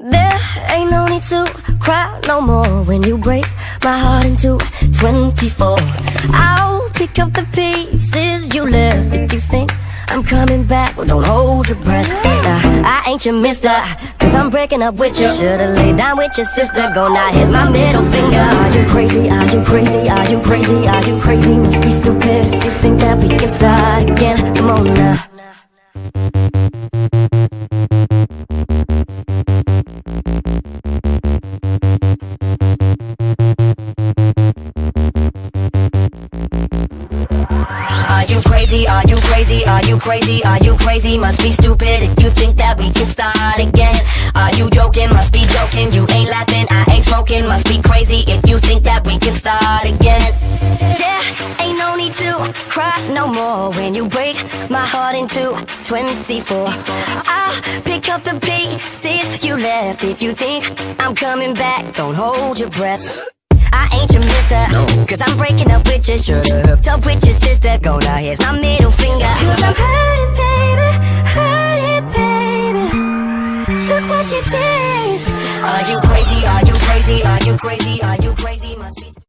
There ain't no need to cry no more when you break my heart into 24. I'll pick up the pieces you left if you think I'm coming back. Well, don't hold your breath. I ain't your mister, cause I'm breaking up with you. Should've laid down with your sister. Go now, here's my middle finger. Are you crazy? Are you crazy? Are you crazy? Are you crazy? Must be stupid if you think that we can start again. Come on now. Are you crazy? Are you crazy? Are you crazy? Are you crazy? Must be stupid if you think that we can start again. Are you joking? Must be joking. You ain't laughing, I ain't smoking. Must be crazy if you think that we can start again. There ain't no need to cry no more when you break my heart into 24. I'll pick up the pieces you left if you think I'm coming back. Don't hold your breath. I ain't your mister, cause I'm breaking up with you. Should've hooked up with your sister. Go now, here's my middle finger. Cause I'm hurting, baby. Look what you did. Are you crazy? Are you crazy? Are you crazy? Are you crazy? Must be